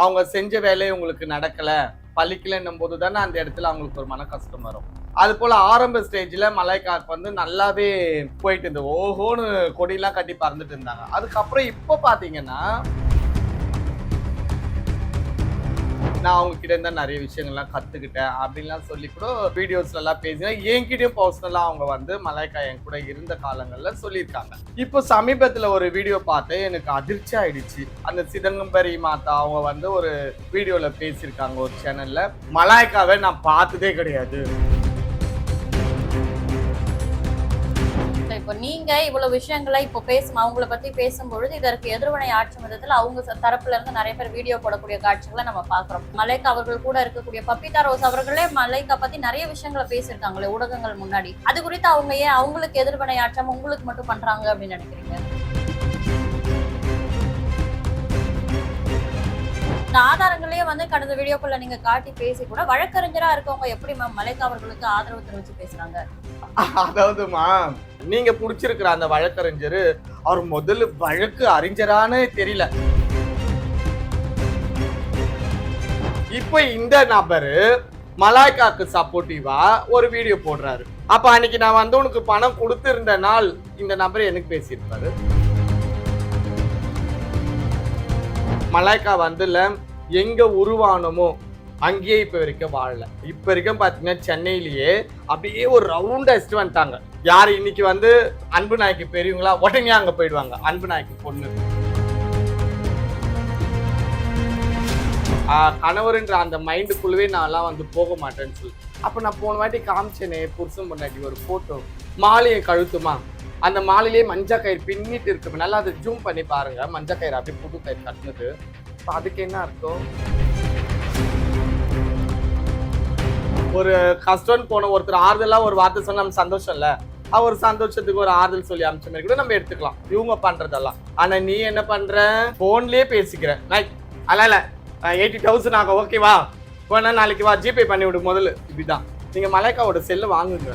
அவங்க செஞ்ச வேலையை உங்களுக்கு நடக்கல பழிக்கலன்னும் போது தானே அந்த இடத்துல அவங்களுக்கு ஒரு மன கஷ்டம் வரும். அது போல ஆரம்ப ஸ்டேஜ்ல மலாய்க்காக்கு வந்து நல்லாவே போயிட்டு இருந்தது. ஓஹோன்னு கொடியெல்லாம் கட்டி பறந்துட்டு இருந்தாங்க. அதுக்கப்புறம் இப்போ பாத்தீங்கன்னா நான் அவங்க கிட்ட இருந்தா நிறைய விஷயங்கள்லாம் கத்துக்கிட்டேன் அப்படின்லாம் சொல்லி கூட வீடியோஸ்ல எல்லாம் பேசினேன். என்கிட்டயும் பர்சனலா அவங்க வந்து மலாய்க்கா என் கூட இருந்த காலங்கள்ல சொல்லியிருக்காங்க. இப்போ சமீபத்துல ஒரு வீடியோ பார்த்தேன், எனக்கு அதிர்ச்சி ஆயிடுச்சு. அந்த சிதம்பரி மாதா அவங்க வந்து ஒரு வீடியோல பேசியிருக்காங்க ஒரு சேனல்ல. மலாய்க்காவை நான் பார்த்ததே கிடையாது. இப்போ நீங்க இவ்வளவு விஷயங்களை இப்போ அவங்கள பத்தி பேசும்பொழுது இதற்கு எதிர்வினை ஆற்றும் விதத்துல அவங்க தரப்புல இருந்து நிறைய பேர் வீடியோ போடக்கூடிய காட்சிகளை நம்ம பாக்குறோம். மலைக்கா அவர்கள் கூட இருக்கக்கூடிய பப்பிதா ரோஸ் அவர்களே மலைக்கா பத்தி நிறைய விஷயங்களை பேசியிருக்காங்களே ஊடகங்கள் முன்னாடி. அது குறித்து அவங்க ஏன் அவங்களுக்கு எதிர்வினை ஆற்றாம உங்களுக்கு மட்டும் பண்றாங்க அப்படின்னு நினைக்கிறீங்க? ஆதாரங்களையே வந்து கடந்த வீடியோக்குள்ள நீங்க காட்டி பேசி கூட வழக்கறிஞரா இருக்கவங்க எப்படி மேம் மலைக்கா அவர்களுக்கு ஆதரவு தெரிவிச்சு பேசுறாங்க? அதாவதுமா நீங்க புடிச்சிருக்கிற அந்த வழக்கறிஞரு அவர் முதல்ல வழக்கு அறிஞரானே தெரியல. இப்ப இந்த நபரு மலாய்க்காக்கு சப்போர்ட்டிவா ஒரு வீடியோ போடுறாரு. அப்ப அன்னைக்கு நான் வந்து உனக்கு பணம் கொடுத்திருந்த நாள் இந்த நபர் எனக்கு பேசியிருப்பாரு. மலாய்க்கா வந்துல எங்க உருவானமோ அங்கேயே இப்ப வரைக்கும் வாழல. இப்ப வரைக்கும் பாத்தீங்கன்னா சென்னையிலேயே அப்படியே ஒரு ரவுண்ட் அடிச்சுட்டு வந்துட்டாங்க. யாரு இன்னைக்கு வந்து அன்பு நாய்க்கு பெரியவங்களா உடனே அங்க போயிடுவாங்க. அன்பு நாய்க்கு பொண்ணு கணவருன்ற அந்த மைண்டுக்குள்ளவே நான் எல்லாம் வந்து போக மாட்டேன்னு சொல்லி அப்ப நான் போன வாட்டி காமிச்சேனே புருஷன் முன்னாடி ஒரு போட்டோ மாலையை கழுத்துமா அந்த மாலையிலேயே மஞ்சா கயிறு பின்னிட்டு இருக்கு. நல்லா அதை ஜூம் பண்ணி பாருங்க. மஞ்சா கயிறு அப்படியே புது கயிறு கட்டினது. அதுக்கு என்ன அர்த்தம்? ஒரு கஷ்டம் போன ஒருத்தர் ஆறுதலா ஒரு வார்த்தை சொன்னா நம்ம சந்தோஷம் இல்ல, அவர் சந்தோஷத்துக்கு ஒரு ஆறுதல் சொல்லி அமைச்ச மாதிரி கூட நம்ம எடுத்துக்கலாம் இவங்க பண்றதெல்லாம். ஆனா நீ என்ன பண்ற, போன்லயே பேசிக்கிற. அல்ல 80,000 ஆகும் ஓகேவா, போனா நாளைக்கு வா ஜிபே பண்ணி விடு முதல்ல. இப்படிதான் நீங்க மலாய்க்காவோட செல்லு வாங்குங்க.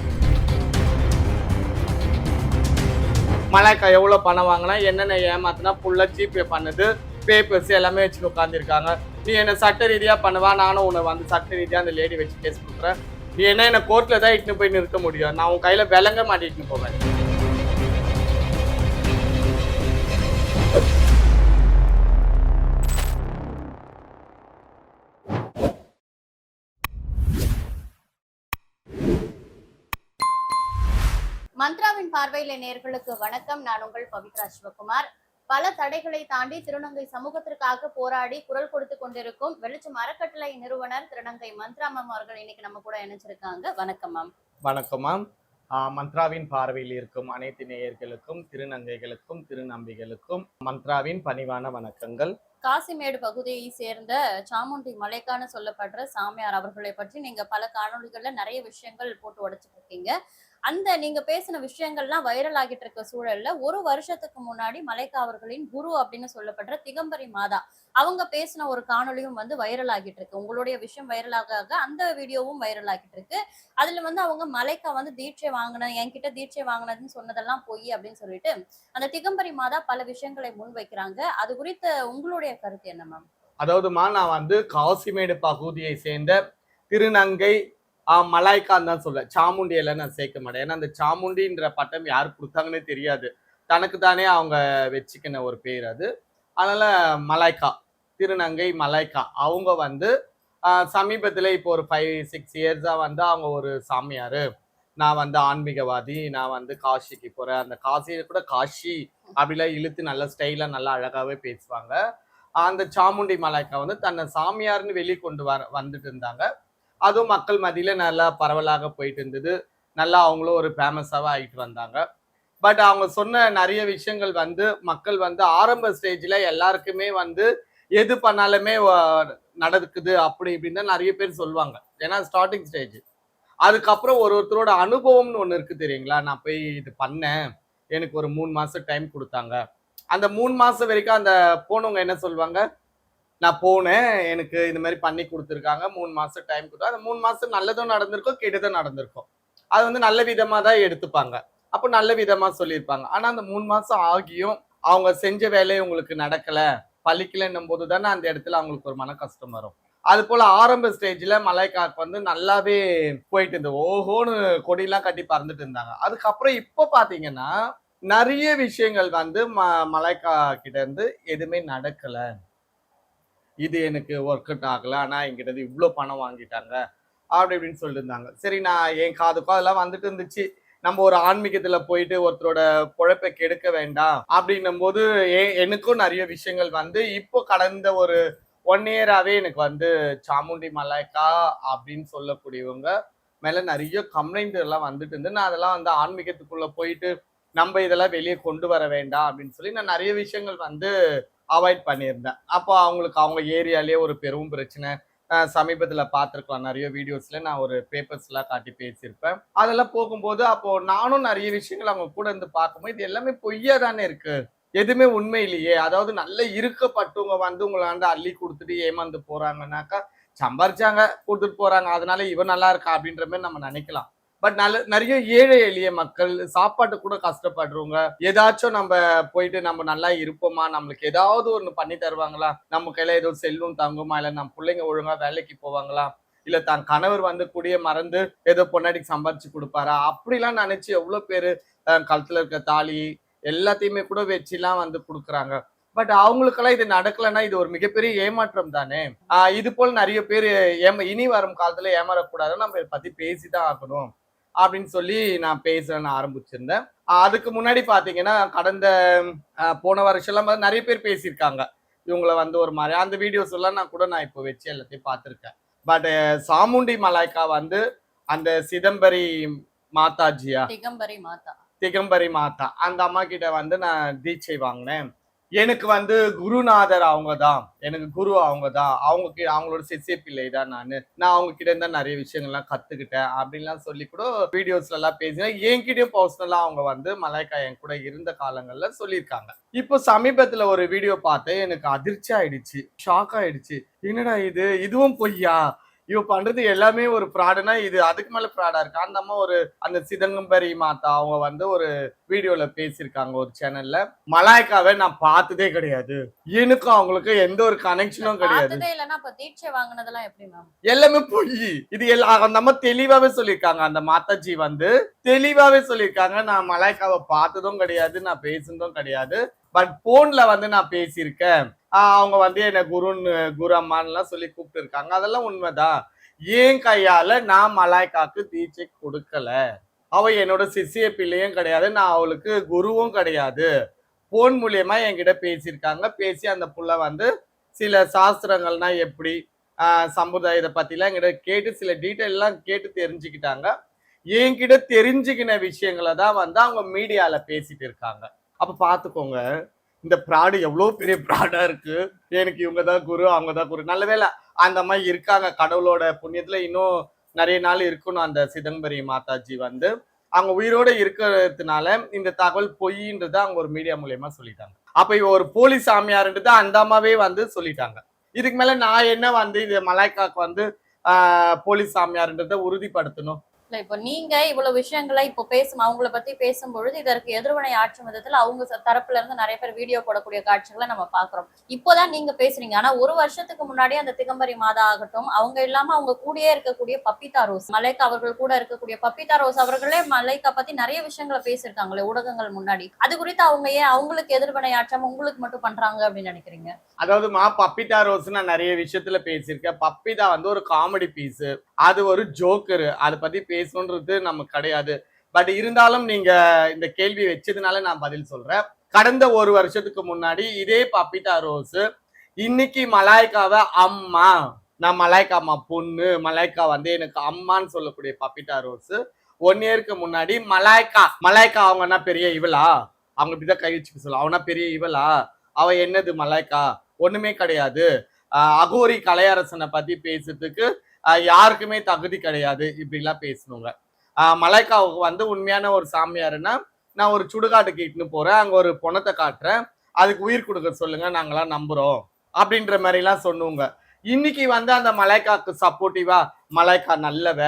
மலாய்க்கா எவ்வளவு பணம் வாங்கினா என்னென்ன ஏமாத்தினா ஃபுல்லா ஜிபே பண்ணுது, பேப்பர்ஸ் எல்லாமே வச்சுட்டு உட்காந்துருக்காங்க. நீ என்ன சட்ட ரீதியா பண்ணுவா, நானும் உன்னை வந்து சட்ட ரீதியா அந்த லேடி வச்சு கேஸ் கொடுக்குறேன். நீ என்ன கோர்ட்ல தான் இட்டுன்னு போய் நிறுத்த முடியும், நான் உன் கையில விலங்க மாட்டிட்டு போவேன். மந்த்ராவின் பார்வையில நேயர்களுக்கு வணக்கம். நான் உங்கள் பவித்ரா சிவகுமார். பல தடைகளை தாண்டி திருநங்கை சமூகத்திற்காக போராடி குரல் கொடுத்து கொண்டிருக்கும் வெளிச்சம் அறக்கட்டளை நிறுவனர் திருநங்கை மந்த்ரா மேம் அவர்கள் இன்னைக்கு நம்ம கூட இணைச்சிருக்காங்க. வணக்கம் மேம். வணக்கம் மேம். மந்த்ராவின் பார்வையில் இருக்கும் அனைத்து நேயர்களுக்கும் திருநங்கைகளுக்கும் திருநம்பிகளுக்கும் மந்த்ராவின் பணிவான வணக்கங்கள். காசிமேடு பகுதியை சேர்ந்த சாமுண்டி மலைக்கான சொல்லப்படுற சாமியார் அவர்களை பற்றி நீங்க பல காணொலிகள்ல நிறைய விஷயங்கள் போட்டு உடைச்சிட்டு இருக்கீங்க. அந்த நீங்க பேசின விஷயங்கள்லாம் வைரல் ஆகிட்டு இருக்க சூழல்ல ஒரு வருஷத்துக்கு முன்னாடி மலைக்கா அவர்களின் குரு அப்படின்னு சொல்லப்படுற திகம்பரி மாதா அவங்க பேசின ஒரு காணொலியும் வந்து வைரல் ஆகிட்டு இருக்கு. உங்களுடைய விஷயம் வைரல் ஆக அந்த வீடியோவும் வைரல் ஆகிட்டு இருக்கு. அதுல வந்து அவங்க மலைக்கா வந்து தீட்சை வாங்கின என்கிட்ட தீட்சை வாங்கினதுன்னு சொன்னதெல்லாம் பொய் அப்படின்னு சொல்லிட்டு அந்த திகம்பரி மாதா பல விஷயங்களை முன் வைக்கிறாங்க. அது குறித்த உங்களுடைய கருத்து என்ன மேம்? அதாவதுமா நான் வந்து காசிமேடு பகுதியை சேர்ந்த திருநங்கை மலாய்க்கான்னு தான் சொல்ல, சாமுண்டியில நான் சேர்க்க மாட்டேன். ஏன்னா அந்த சாமுண்டின்ற பட்டம் யாரு கொடுத்தாங்கன்னு தெரியாது, தனக்கு தானே அவங்க வச்சுக்கின ஒரு பேர் அது. அதனால மலாய்க்கா, திருநங்கை மலாய்க்கா அவங்க வந்து சமீபத்துல இப்போ ஒரு 5-6 இயர்ஸா வந்து அவங்க ஒரு சாமியாரு, நான் வந்து ஆன்மீகவாதி, நான் வந்து காசிக்கு போறேன், அந்த காசியை கூட காஷி அப்படிலாம் இழுத்து நல்ல ஸ்டைலா நல்லா அழகாவே பேசுவாங்க. அந்த சாமுண்டி மலாய்க்கா வந்து தன்னை சாமியார்னு வெளியே கொண்டு வந்துட்டு இருந்தாங்க. அதுவும் மக்கள் மத்தியில நல்லா பரவலாக போயிட்டு இருந்தது. நல்லா அவங்களும் ஒரு ஃபேமஸாவே ஆகிட்டு வந்தாங்க. பட் அவங்க சொன்ன நிறைய விஷயங்கள் வந்து மக்கள் வந்து ஆரம்ப ஸ்டேஜ்ல எல்லாருக்குமே வந்து எது பண்ணாலுமே நடக்குது அப்படி இப்படின்னு தான் நிறைய பேர் சொல்லுவாங்க. ஏன்னா ஸ்டார்டிங் ஸ்டேஜ். அதுக்கப்புறம் ஒருத்தரோட அனுபவம்னு ஒண்ணு இருக்கு தெரியுங்களா. நான் போய் இது பண்ணேன், எனக்கு ஒரு 3 மாசம் டைம் கொடுத்தாங்க. அந்த 3 மாசம் வரைக்கும் அந்த போனவங்க என்ன சொல்லுவாங்க, நான் போனேன், எனக்கு இந்த மாதிரி பண்ணி கொடுத்துருக்காங்க, 3 மாசம் டைம் கொடுத்தா அந்த 3 மாசம் நல்லதும் நடந்திருக்கும் கெட்டதும் நடந்திருக்கும். அது வந்து நல்ல விதமா தான் எடுத்துப்பாங்க. அப்போ நல்ல விதமா சொல்லியிருப்பாங்க. ஆனா அந்த 3 மாசம் ஆகியும் அவங்க செஞ்ச வேலையை உங்களுக்கு நடக்கல பலிக்கலைன்னும் போது தானே அந்த இடத்துல அவங்களுக்கு ஒரு மன கஷ்டம் வரும். அது போல ஆரம்ப ஸ்டேஜ்ல மலாய்க்காக்கு வந்து நல்லாவே போயிட்டு இருந்தது. ஓஹோன்னு கொடியெல்லாம் கட்டி பறந்துட்டு இருந்தாங்க. அதுக்கப்புறம் இப்ப பாத்தீங்கன்னா நிறைய விஷயங்கள் வந்து மலாய்க்கா கிட்ட இருந்து எதுவுமே நடக்கல. இது எனக்கு ஒர்க் அவுட் ஆகல. ஆனா என்கிட்ட இருந்து இவ்ளோ பணம் வாங்கிட்டாங்க. அப்படி இப்படின்னு சொல்லிட்டு இருந்தாங்க. சரி நான் என் காதுக்கும் அதெல்லாம் வந்துட்டு இருந்துச்சு. நம்ம ஒரு ஆன்மீகத்துல போயிட்டு ஒருத்தரோட பொழப்பை கெடுக்க வேண்டாம் அப்படின்னும்போது எனக்கும் நிறைய விஷயங்கள் வந்து இப்போ கடந்த ஒரு 1 இயராவே எனக்கு வந்து சாமுண்டி மலாய்க்கா அப்படின்னு சொல்லக்கூடியவங்க மேல நிறைய கம்ப்ளைண்ட் எல்லாம் வந்துட்டு இருந்து நான் அதெல்லாம் வந்து ஆன்மீகத்துக்குள்ள போயிட்டு நம்ம இதெல்லாம் வெளியே கொண்டு வர வேண்டாம் அப்படின்னு சொல்லி நான் நிறைய விஷயங்கள் வந்து அவாய்ட் பண்ணியிருந்தேன். அப்போ அவங்களுக்கு அவங்க ஏரியாலேயே ஒரு பெரும் பிரச்சனை. சமீபத்துல பார்த்துருக்கலாம் நிறைய வீடியோஸ்ல நான் ஒரு பேப்பர்ஸ்லாம் காட்டி பேசியிருப்பேன். அதெல்லாம் போகும்போது அப்போ நானும் நிறைய விஷயங்கள் அவங்க கூட இருந்து பார்க்கும்போது இது எல்லாமே பொய்யா தானே இருக்கு. எதுவுமே உண்மை இல்லையே. அதாவது நல்ல இருக்கப்பட்டவங்க வந்து உங்களாண்ட அள்ளி கொடுத்துட்டு ஏமாந்து போறாங்கன்னாக்கா, சம்பாரிச்சாங்க கொடுத்துட்டு போறாங்க. அதனால இவன் நல்லா இருக்கா அப்படின்ற மாதிரி நம்ம நினைக்கலாம். பட் நிறைய ஏழை எளிய மக்கள் சாப்பாட்டு கூட கஷ்டப்படுறவங்க ஏதாச்சும் நம்ம போயிட்டு நம்ம நல்லா இருப்போமா, நம்மளுக்கு ஏதாவது ஒண்ணு பண்ணி தருவாங்களா, நம்ம கையில ஏதோ செல்வம் தங்குமா, இல்ல நம்ம பிள்ளைங்க ஒழுங்கா வேலைக்கு போவாங்களா, இல்ல தான் கணவர் வந்து கூடிய மறந்து ஏதோ பொண்டாட்டிக்கு சம்பாரிச்சு கொடுப்பாரா, அப்படிலாம் நினைச்சு எவ்வளவு பேரு கழுத்துல இருக்க தாலி எல்லாத்தையுமே கூட வச்சுலாம் வந்து கொடுக்குறாங்க. பட் அவங்களுக்கெல்லாம் இது நடக்கலைன்னா இது ஒரு மிகப்பெரிய ஏமாற்றம் தானே. இது போல் நிறைய பேர் இனி வரும் காலத்துல ஏமாறக்கூடாதுன்னு நம்ம இதை பத்தி பேசிதான் ஆகணும் அப்படின்னு சொல்லி நான் பேச ஆரம்பிச்சிருந்தேன். அதுக்கு முன்னாடி பாத்தீங்கன்னா கடந்த போன வருஷம் எல்லாம் நிறைய பேர் பேசியிருக்காங்க. இவங்கள வந்து ஒரு மாதிரி அந்த வீடியோஸ் எல்லாம் நான் இப்போ வச்சு எல்லாத்தையும் பார்த்திருக்கேன். பட் சாமுண்டி மலாய்க்கா வந்து அந்த சிதம்பரி மாதாஜியா திகம்பரி மாதா அந்த அம்மா கிட்ட வந்து நான் தீட்சை வாங்கினேன். எனக்கு வந்து குருநாதர் அவங்கதான், எனக்கு குரு அவங்கதான், அவங்களோட சிஷ்ய பிள்ளை தான் நான் அவங்க கிட்ட இருந்தா நிறைய விஷயங்கள்லாம் கத்துக்கிட்டேன் அப்படின்லாம் சொல்லி கூட வீடியோஸ்ல எல்லாம் பேசினேன். என்கிட்டயும் பர்சனலா அவங்க வந்து மலாய்க்கா என் கூட இருந்த காலங்கள்ல சொல்லியிருக்காங்க. இப்போ சமீபத்துல ஒரு வீடியோ பார்த்தேன், எனக்கு அதிர்ச்சி ஆயிடுச்சு, ஷாக் ஆயிடுச்சு. என்னடா இதுவும் பொய்யா, இவ பண்றது எல்லாமே ஒரு ஃப்ராடுனா இது அதுக்கு மேல ஃப்ராடா இருக்கு. அந்த அம்மா அந்த சிதம்பரி மாதா அவங்க வந்து ஒரு வீடியோல பேசியிருக்காங்க ஒரு சேனல்ல. மலாய்க்காவை நான் பார்த்ததே கிடையாது, எனக்கும் அவங்களுக்கு எந்த ஒரு கனெக்ஷனும் கிடையாது, எல்லாமே பொய். இது அந்த அம்மா தெளிவாவே சொல்லியிருக்காங்க. அந்த மாதாஜி வந்து தெளிவாவே சொல்லியிருக்காங்க, நான் மலாய்க்காவை பார்த்ததும் கிடையாது, நான் பேசுனதும் கிடையாது. பட் போன்ல வந்து நான் பேசியிருக்கேன். அவங்க வந்து என்ன குரு அம்மான்லாம் சொல்லி கூப்பிட்டு இருக்காங்க. அதெல்லாம் உண்மைதான். ஏன் கையால நான் மலாய்க்காக்கு தீட்சை கொடுக்கல. அவ என்னோட சிஷ்ய பிள்ளையும் கிடையாது, நான் அவளுக்கு குருவும் கிடையாது. போன் மூலியமா என்கிட்ட பேசியிருக்காங்க. பேசி அந்த புள்ள வந்து சில சாஸ்திரங்கள்னா எப்படி சம்பிரதாயத்தை பத்திலாம் என்கிட்ட கேட்டு சில டீட்டெயில் எல்லாம் கேட்டு தெரிஞ்சுக்கிட்டாங்க. என்கிட்ட தெரிஞ்சுக்கின விஷயங்களை தான் வந்து அவங்க மீடியால பேசிட்டு இருக்காங்க. அப்ப பாத்துக்கோங்க இந்த ப்ராடு எவ்வளவு பெரிய ப்ராடா இருக்கு. எனக்கு இவங்கதான் குரு, அவங்கதான் குரு. நல்ல வேலை அந்த மாதிரி இருக்காங்க. கடவுளோட புண்ணியத்துல இன்னும் நிறைய நாள் இருக்கணும். அந்த சிதம்பரி மாதாஜி வந்து அவங்க உயிரோட இருக்கிறதுனால இந்த தகவல் பொய்ன்றத அவங்க ஒரு மீடியா மூலியமா சொல்லிட்டாங்க. அப்ப இவ ஒரு போலி சாமியார்ன்றத அந்த அம்மாவே வந்து சொல்லிட்டாங்க. இதுக்கு மேல நான் என்ன வந்து இது மலாய்க்காக்கு வந்து போலி சாமியார்ன்றத உறுதிப்படுத்தணும். இல்ல இப்போ நீங்க இவ்வளவு விஷயங்களை இப்போ அவங்கள பத்தி பேசும்பொழுது இதற்கு எதிர்வினை ஆற்றும் விதத்துல அவங்க தரப்புல இருந்து நிறைய பேர் வீடியோ போடக்கூடிய காட்சிகளை நம்ம பாக்குறோம். இப்போதான் நீங்க பேசுறீங்க. ஆனா ஒரு வருஷத்துக்கு முன்னாடி அந்த திகம்பரி மாதா ஆகட்டும், அவங்க இல்லாம அவங்க கூடயே இருக்கக்கூடிய பப்பிதா ரோஸ், மலைக்கா அவர்கள் கூட இருக்கக்கூடிய பப்பிதா ரோஸ் அவர்களே மலைக்கா பத்தி நிறைய விஷயங்களை பேசியிருக்காங்களே ஊடகங்கள் முன்னாடி. அது குறித்து அவங்க ஏன் அவங்களுக்கு எதிர்வினை ஆற்றாம உங்களுக்கு மட்டும் பண்றாங்க அப்படின்னு நினைக்கிறீங்க? அதாவது பப்பிதா ரோஸ் நான் நிறைய விஷயத்துல பேசியிருக்கேன். பப்பிதா வந்து ஒரு காமெடி பீஸ், அது ஒரு ஜோக்கரு, அதை பத்தி பேசணுன்றது நமக்கு கிடையாது. பட் இருந்தாலும் நீங்க இந்த கேள்வி வச்சதுனால நான் பதில் சொல்றேன். கடந்த ஒரு வருஷத்துக்கு முன்னாடி இதே பப்பிதா ரோஸ் இன்னைக்கு மலாய்க்காவை அம்மா, நான் மலாய்க்கா அம்மா பொண்ணு, மலாய்க்கா வந்து எனக்கு அம்மான்னு சொல்லக்கூடிய பப்பிதா ரோஸ் 1 இயருக்கு முன்னாடி மலாய்க்கா அவங்கன்னா பெரிய இவளா, அவங்க இப்படிதான் கை வச்சுக்க சொல்ல, அவனா பெரிய இவளா, அவ என்னது மலாய்க்கா, ஒண்ணுமே கிடையாது, அகோரி கலையரசனை பத்தி பேசுறதுக்கு யாருக்குமே தகுதி கிடையாது, இப்படிலாம் பேசணுங்க. மலாய்க்காவுக்கு வந்து உண்மையான ஒரு சாமியாருன்னா நான் ஒரு சுடுகாட்டுக்கு இட்டுன்னு போறேன், அங்க ஒரு பொணத்தை காட்டுறேன், அதுக்கு உயிர் கொடுக்க சொல்லுங்க, நாங்களாம் நம்புறோம் அப்படின்ற மாதிரி எல்லாம் சொன்னுங்க. இன்னைக்கு வந்து அந்த மலாய்க்காக்கு சப்போர்ட்டிவா மலாய்க்கா நல்லவ,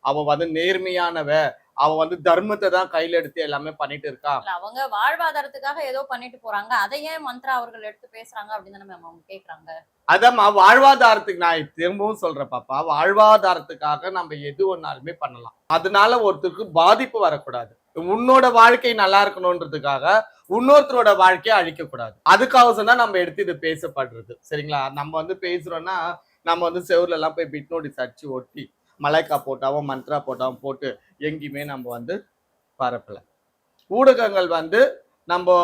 அவ வந்து நேர்மையானவ, அவ வந்து தர்மத்தை தான் கையில எடுத்து எல்லாமே பண்ணிட்டு இருக்கா. இல்ல அவங்க வாழ்வாதாரத்துக்காக ஏதோ பண்ணிட்டு போறாங்க. அதை ஏன் மந்த்ரா அவர்கள் எடுத்து பேசுறாங்க அப்படின்னு தானே மேம் அவங்க கேக்குறாங்க. அதாம்மா வாழ்வாதாரத்துக்கு நான் திரும்பவும் சொல்றேன் பாப்பா, வாழ்வாதாரத்துக்காக நம்ம எது ஒன்னாலுமே பண்ணலாம். அதனால ஒருத்தருக்கு பாதிப்பு வரக்கூடாது. உன்னோட வாழ்க்கை நல்லா இருக்கணும்ன்றதுக்காக இன்னொருத்தரோட வாழ்க்கையை அழிக்க கூடாது. அதுக்காக தான் நம்ம எடுத்து இது பேசப்படுறது. சரிங்களா? நம்ம வந்து பேசுறோம்னா நம்ம வந்து செவுர்ல எல்லாம் போய் பிட் நோட்டீஸ் அடிச்சு ஒட்டி மலைக்கா போட்டாவும் மந்த்ரா போட்டாவும் போட்டு எங்கேயுமே நம்ம வந்து பரப்பல. ஊடகங்கள் வந்து நம்ம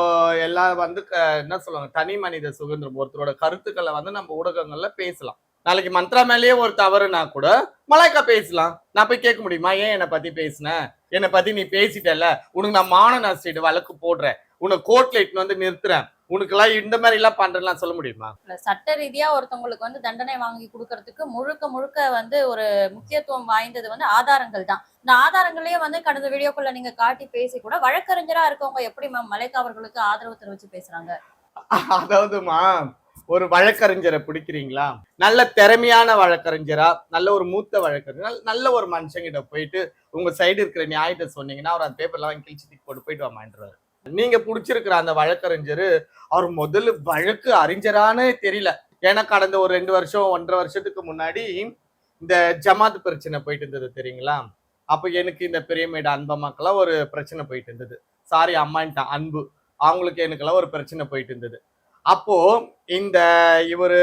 எல்லாம் வந்து என்ன சொல்லுவாங்க, தனி மனித சுதந்திரம். ஒருத்தரோட கருத்துக்களை வந்து நம்ம ஊடகங்கள்ல பேசலாம். நாளைக்கு மந்த்ரா மேலேயே ஒரு தவறுனா கூட மலாய்க்கா பேசலாம். நான் போய் கேட்க முடியுமா, ஏன் என்னை பத்தி பேசின, என்னை பத்தி நீ பேசிட்டல, உனக்கு நான் மான நஷ்ட வழக்கு போடுறேன், உனக்கு கோர்ட்ல இட்டுன்னு வந்து நிறுத்துறேன், உனக்கு எல்லாம் இந்த மாதிரி எல்லாம் பண்றேன்லாம் சொல்ல முடியுமா? சட்ட ரீதியா ஒருத்தவங்களுக்கு வந்து தண்டனை வாங்கி கொடுக்கறதுக்கு முழுக்க முழுக்க வந்து ஒரு முக்கியத்துவம் வாய்ந்தது வந்து ஆதாரங்கள் தான். இந்த ஆதாரங்களே வந்து கடந்த வீடியோக்குள்ள நீங்க காட்டி பேசி கூட வழக்கறிஞரா இருக்கவங்க எப்படி மேம் மலைக்கா அவர்களுக்கு ஆதரவு தெரிவிச்சு பேசுறாங்க? அதாவதுமா, ஒரு வழக்கறிஞரை பிடிக்கிறீங்களா, நல்ல திறமையான வழக்கறிஞரா, நல்ல ஒரு மூத்த வழக்கறிஞர், நல்ல ஒரு மனுஷங்கிட்ட போயிட்டு உங்க சைடு இருக்கிற நியாயத்தை சொன்னீங்கன்னா அவர் அந்த பேப்பர்ல வாங்கி கிழிச்சு தூக்கி போட்டு போயிட்டு வாமான்றாரு. நீங்க புடிச்சிருக்கிற அந்த வழக்கறிஞர் அவர் முதல்ல வழக்கு அறிஞரானே தெரியல. ஏன்னா கடந்த ஒரு 2 வருஷம் 1.5 வருஷத்துக்கு முன்னாடி இந்த ஜமாத் பிரச்சனை போயிட்டு இருந்தது தெரியுங்களா? அப்ப எனக்கு இந்த பெரியமேடு அன்பம்மாக்கெல்லாம் ஒரு பிரச்சனை போயிட்டு இருந்தது. சாரி அம்மான்ட்டான், அன்பு, அவங்களுக்கு எனக்கெல்லாம் ஒரு பிரச்சனை போயிட்டு இருந்தது. அப்போ இந்த இவரு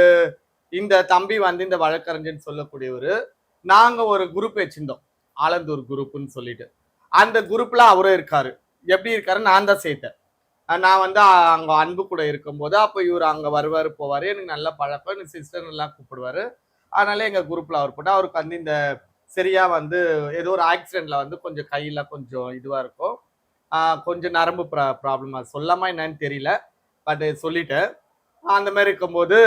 இந்த தம்பி வந்து இந்த வழக்கறிஞர்னு சொல்லக்கூடியவரு, நாங்க ஒரு குரூப் வச்சிருந்தோம், ஆலந்தூர் குரூப்னு சொல்லிட்டு. அந்த குரூப்ல அவரும் இருக்காரு. எப்படி இருக்காரு, நான் தான் சேர்த்தேன். நான் வந்து அங்க அன்பு கூட இருக்கும்போது அப்ப இவர் அங்க வருவாரு போவாரு, எனக்கு நல்ல பழக்கம், எனக்கு சிஸ்டர் எல்லாம் கூப்பிடுவாரு. அதனால எங்க குரூப்ல அவர் போட்டு அவருக்கு வந்து இந்த சரியா வந்து ஏதோ ஒரு ஆக்சிடென்ட்ல வந்து கொஞ்சம் கையில கொஞ்சம் இதுவா இருக்கும், கொஞ்சம் நரம்பு ப்ராப்ளமா, சொல்லாமா என்னன்னு தெரியல, பட் சொல்லிட்டேன். அந்த மாதிரி இருக்கும்போது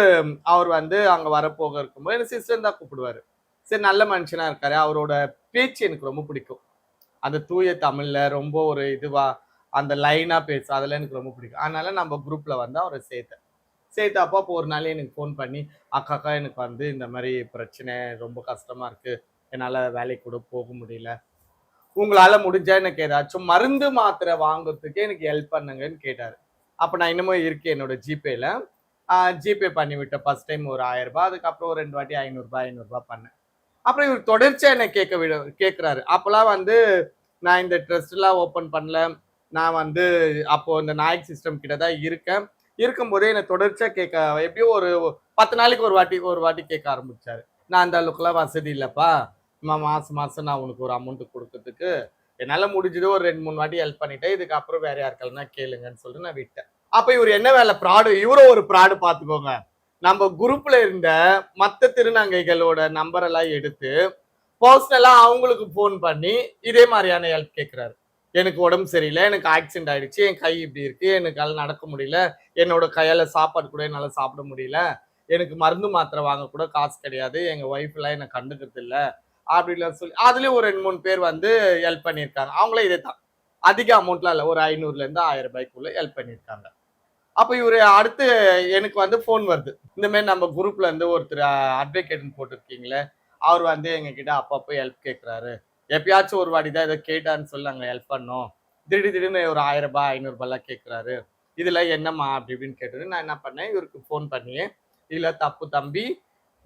அவர் வந்து அங்க வரப்போக இருக்கும்போது எனக்கு சிஸ்டர் தான் கூப்பிடுவாரு. சரி, நல்ல மனுஷனா இருக்காரு, அவரோட பேச்சு எனக்கு ரொம்ப பிடிக்கும். அந்த தூய தமிழ்ல ரொம்ப ஒரு இதுவா அந்த லைனா பேச அதெல்லாம் எனக்கு ரொம்ப பிடிக்கும். அதனால நம்ம குரூப்ல வந்து அவரை சேர்த்தேன். சேர்த்தப்போ அப்போ ஒரு நாள் எனக்கு ஃபோன் பண்ணி, அக்கா எனக்கு வந்து இந்த மாதிரி பிரச்சனை, ரொம்ப கஷ்டமா இருக்கு, என்னால வேலைக்கு கூட போக முடியல, உங்களால முடிஞ்சா எனக்கு ஏதாச்சும் மருந்து மாத்திரை வாங்குறதுக்கு எனக்கு ஹெல்ப் பண்ணுங்கன்னு கேட்டாரு. அப்ப நான் இன்னமும் இருக்கேன் என்னோட ஜிபேல. ஜிபே பண்ணி விட்டேன். ஃபர்ஸ்ட் டைம் ஒரு 1000 ரூபாய், அதுக்கப்புறம் ஒரு 2 வாட்டி 500 ரூபாய் பண்ணேன். அப்புறம் இவர் தொடர்ச்சியா என்ன கேட்கிறாரு. அப்பெல்லாம் வந்து நான் இந்த ட்ரஸ்ட் எல்லாம் ஓபன் பண்ணல. நான் வந்து அப்போ இந்த நாயக் சிஸ்டம் கிட்ட தான் இருக்கேன். இருக்கும்போதே என்ன தொடர்ச்சியா எப்படியும் ஒரு 10 நாளைக்கு ஒரு வாட்டி கேட்க ஆரம்பிச்சாரு. நான் அந்த அளவுக்குலாம் வசதி இல்லப்பா, மாசம் மாசம் நான் உனக்கு ஒரு அமௌண்ட் கொடுக்கறதுக்கு என்னால முடிஞ்சது ஒரு 2-3 வாட்டி ஹெல்ப் பண்ணிட்டேன், இதுக்கப்புறம் வேற யாருக்கெல்லாம் கேளுங்கன்னு சொல்லிட்டு நான் விட்டேன். அப்ப இவர் என்ன வேலை, ப்ராடு, இவரும் ஒரு ப்ராடு பாத்துக்கோங்க. நம்ம குரூப்ல இருந்த மத்த திருநங்கைகளோட நம்பர் எல்லாம் எடுத்து பர்சனலா அவங்களுக்கு போன் பண்ணி இதே மாதிரியான ஹெல்ப் கேட்கிறாரு. எனக்கு உடம்பு சரியில்லை, எனக்கு ஆக்சிடென்ட் ஆயிடுச்சு, என் கை இப்படி இருக்கு, எனக்கு நடக்க முடியல, என்னோட கையால சாப்பாடு கூட என்னால சாப்பிட முடியல, எனக்கு மருந்து மாத்திரை வாங்க கூட காசு கிடையாது, எங்க ஒய்ஃப் எல்லாம் என்ன கண்டுக்கிறது இல்ல, அப்படிலாம் சொல்லி அதுலயும் ஒரு 2-3 பேர் வந்து ஹெல்ப் பண்ணியிருக்காங்க. அவங்களே இதே தான், அதிக அமௌண்ட்லாம் இல்லை, ஒரு 500ல இருந்து 1000 ரூபாய்க்குள்ள ஹெல்ப் பண்ணியிருக்காங்க. அப்ப இவரு அடுத்து எனக்கு வந்து போன் வருது, இந்த மாதிரி நம்ம குரூப்ல இருந்து ஒருத்தர் அட்வொகேட்னு போட்டிருக்கீங்களே, அவர் வந்து எங்க கிட்ட அப்பப்போ ஹெல்ப் கேட்கிறாரு, எப்பயாச்சும் ஒரு வாட்டி தான் இதை கேட்டான்னு சொல்லி நாங்க ஹெல்ப் பண்ணோம், திடீர்னு ஒரு 1000 ரூபாய் 500 ரூபாய் கேட்கிறாரு, இதுல என்னம்மா அப்படி இப்படின்னு கேட்டது. நான் என்ன பண்ணேன், இவருக்கு போன் பண்ணி, இல்ல தப்பு தம்பி,